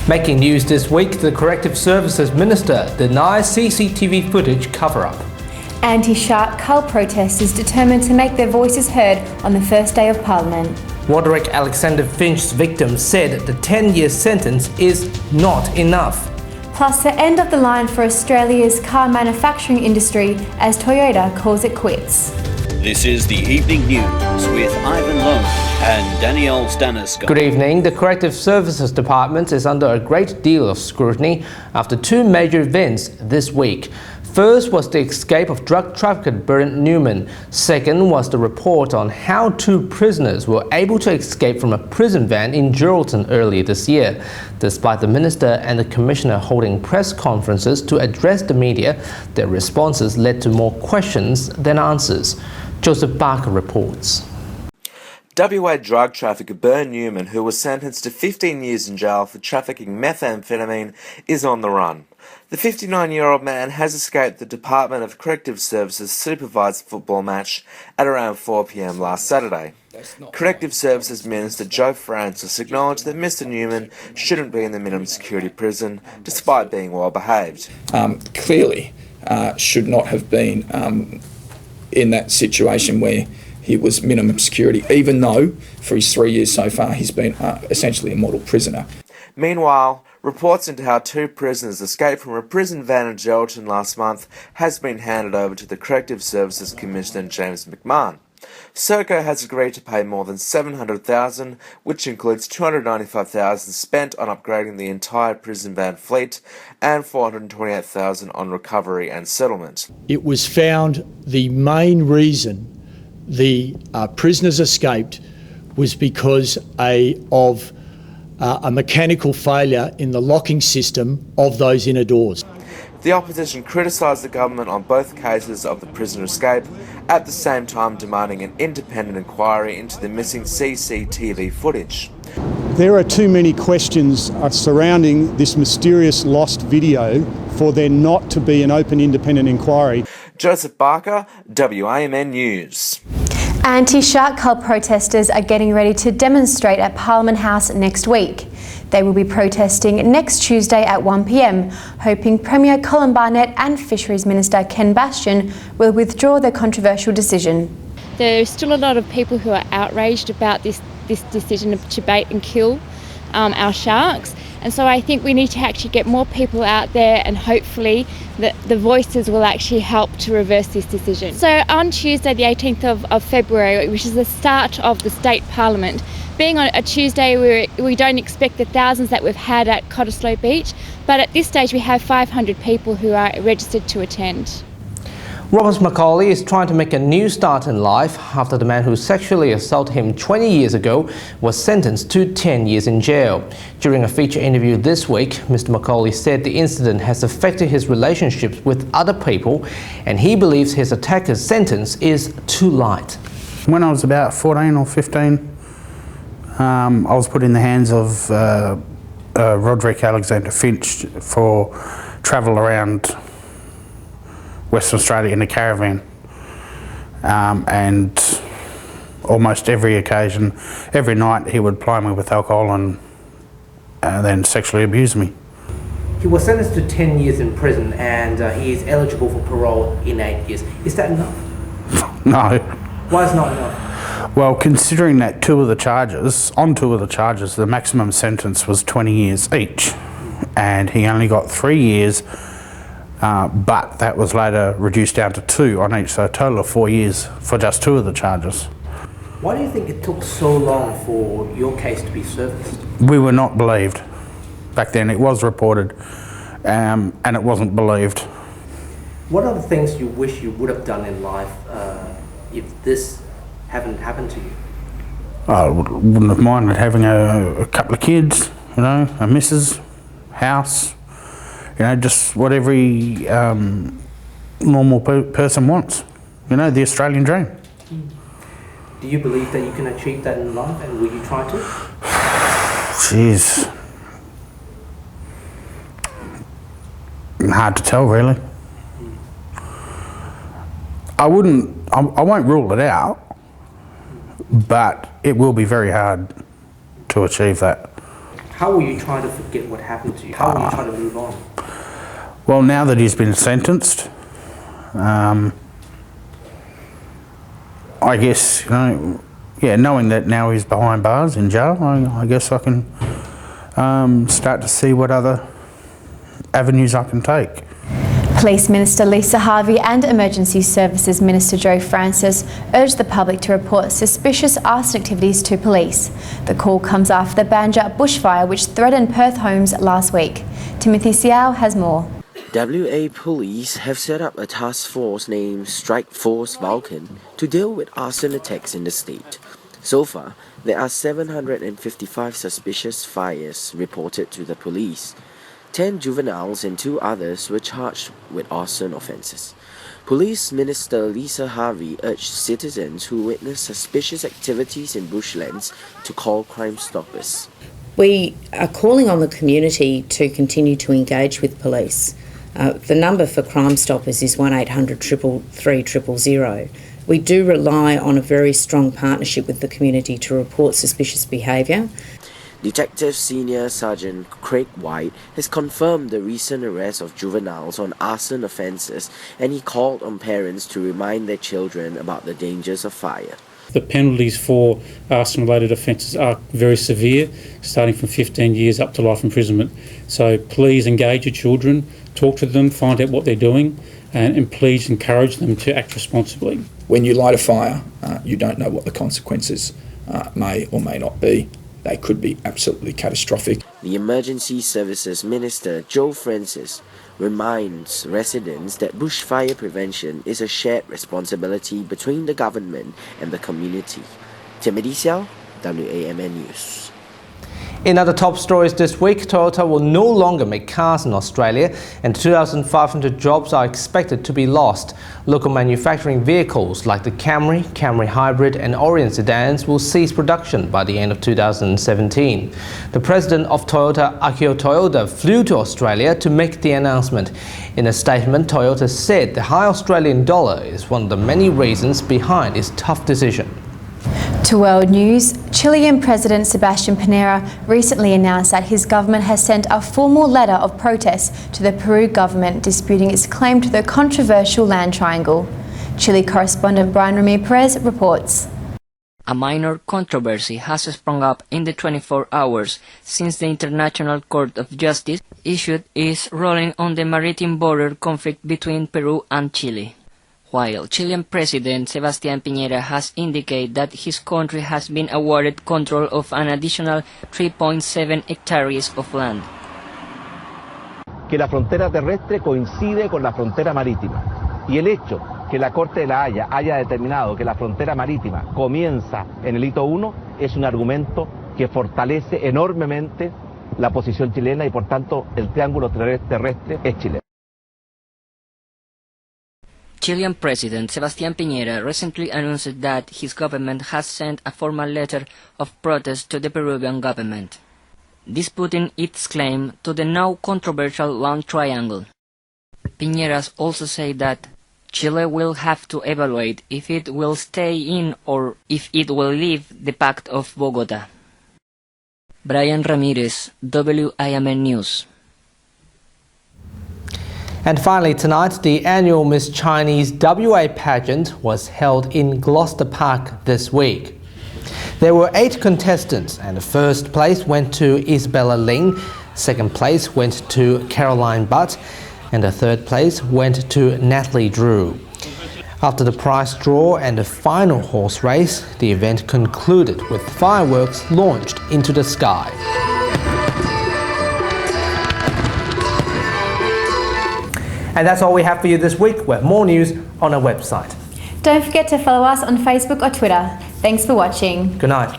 Making news this week, the Corrective Services Minister denies CCTV footage cover-up. Anti-shark Cull protesters determined to make their voices heard on the first day of Parliament. Roderick Alexander Finch's victim said the 10-year sentence is not enough. Plus the end of the line for Australia's car manufacturing industry as Toyota calls it quits. This is the Evening News with Ivan Leung and Danielle Staniskov. Good evening. The Corrective Services Department is under a great deal of scrutiny after two major events this week. First was the escape of drug trafficker Bernd Neumann. Second was the report on how two prisoners were able to escape from a prison van in Geraldton earlier this year. Despite the Minister and the Commissioner holding press conferences to address the media, their responses led to more questions than answers. Josef reports. WA drug trafficker Bernd Neumann, who was sentenced to 15 years in jail for trafficking methamphetamine, is on the run. The 59-year-old man has escaped the Department of Corrective Services supervised football match at around 4 p.m. last Saturday. Corrective Services Minister Joe Francis acknowledged that Mr Neumann shouldn't be in the minimum security prison, despite being well behaved. Clearly should not have been in that situation where he was minimum security, even though for his 3 years so far he's been essentially a model prisoner. Meanwhile, reports into how two prisoners escaped from a prison van in Geraldton last month has been handed over to the Corrective Services Commissioner James McMahon. Serco has agreed to pay more than $700,000, which includes $295,000 spent on upgrading the entire prison van fleet and $428,000 on recovery and settlement. It was found the main reason the prisoners escaped was because of a mechanical failure in the locking system of those inner doors. The opposition criticised the government on both cases of the prisoner escape, at the same time demanding an independent inquiry into the missing CCTV footage. There are too many questions surrounding this mysterious lost video for there not to be an open independent inquiry. Josef Barker, WAMN News. Anti-shark cull protesters are getting ready to demonstrate at Parliament House next week. They will be protesting next Tuesday at 1 p.m, hoping Premier Colin Barnett and Fisheries Minister Ken Bastian will withdraw their controversial decision. There's still a lot of people who are outraged about this decision to bait and kill our sharks. And so I think we need to actually get more people out there, and hopefully the voices will actually help to reverse this decision. So on Tuesday the 18th of February, which is the start of the State Parliament, being on a Tuesday, we don't expect the thousands that we've had at Cottesloe Beach, but at this stage we have 500 people who are registered to attend. Robert Macaulay is trying to make a new start in life after the man who sexually assaulted him 20 years ago was sentenced to 10 years in jail. During a feature interview this week, Mr. Macaulay said the incident has affected his relationships with other people, and he believes his attacker's sentence is too light. When I was about 14 or 15, I was put in the hands of Roderick Alexander Finch for travel around Western Australia in a caravan, and almost every occasion, every night he would ply me with alcohol and then sexually abuse me. He was sentenced to 10 years in prison, and he is eligible for parole in 8 years. Is that enough? No. Why is not enough? Well, considering that on two of the charges, the maximum sentence was 20 years each, and he only got 3 years. But that was later reduced down to 2 on each, so a total of 4 years for just 2 of the charges. Why do you think it took so long for your case to be surfaced? We were not believed. Back then it was reported, and it wasn't believed. What are the things you wish you would have done in life if this hadn't happened to you? I wouldn't have minded having a couple of kids, a missus, house, just what every normal person wants, the Australian dream. Do you believe that you can achieve that in life, and will you try to? Jeez. Hard to tell, really. I won't rule it out, but it will be very hard to achieve that. How will you try to forget what happened to you? How will you try to move on? Well, now that he's been sentenced, I guess, you know, yeah, knowing that now he's behind bars in jail, I guess I can start to see what other avenues I can take. Police Minister Lisa Harvey and Emergency Services Minister Joe Francis urged the public to report suspicious arson activities to police. The call comes after the Banja bushfire which threatened Perth homes last week. Timothy Seow has more. WA Police have set up a task force named Strike Force Vulcan to deal with arson attacks in the state. So far, there are 755 suspicious fires reported to the police. 10 juveniles and 2 others were charged with arson offences. Police Minister Lisa Harvey urged citizens who witness suspicious activities in bushlands to call Crime Stoppers. We are calling on the community to continue to engage with police. The number for Crime Stoppers is 1800 333 000. We do rely on a very strong partnership with the community to report suspicious behaviour. Detective Senior Sergeant Craig White has confirmed the recent arrest of juveniles on arson offences, and he called on parents to remind their children about the dangers of fire. The penalties for arson-related offences are very severe, starting from 15 years up to life imprisonment. So please engage your children, talk to them, find out what they're doing, and please encourage them to act responsibly. When you light a fire, you don't know what the consequences may or may not be. They could be absolutely catastrophic. The Emergency Services Minister, Joe Francis, reminds residents that bushfire prevention is a shared responsibility between the government and the community. Timothy Seow, WAMN News. In other top stories this week, Toyota will no longer make cars in Australia and 2,500 jobs are expected to be lost. Local manufacturing vehicles like the Camry, Camry Hybrid and Orient sedans will cease production by the end of 2017. The president of Toyota, Akio Toyoda, flew to Australia to make the announcement. In a statement, Toyota said the high Australian dollar is one of the many reasons behind its tough decision. To World News, Chilean President Sebastián Piñera recently announced that his government has sent a formal letter of protest to the Peru government disputing its claim to the controversial land triangle. Chile correspondent Brian Ramirez reports. A minor controversy has sprung up in the 24 hours since the International Court of Justice issued its ruling on the maritime border conflict between Peru and Chile. While Chilean President Sebastián Piñera has indicated that his country has been awarded control of an additional 3.7 hectares of land. Que la frontera terrestre coincide con la frontera marítima y el hecho que la Corte de la Haya haya determinado que la frontera marítima comienza en el hito 1 es un argumento que fortalece enormemente la posición chilena y por tanto el triángulo terrestre es chileno. Chilean President Sebastián Piñera recently announced that his government has sent a formal letter of protest to the Peruvian government, disputing its claim to the now controversial land triangle. Piñera also said that Chile will have to evaluate if it will stay in or if it will leave the Pact of Bogotá. Brian Ramirez, WIMN News. And finally tonight, the annual Miss Chinese WA pageant was held in Gloucester Park this week. There were 8 contestants and the first place went to Isabella Leung, second place went to Caroline Butt and the third place went to Natalie Drew. After the prize draw and the final horse race, the event concluded with fireworks launched into the sky. And that's all we have for you this week. We have more news on our website. Don't forget to follow us on Facebook or Twitter. Thanks for watching. Good night.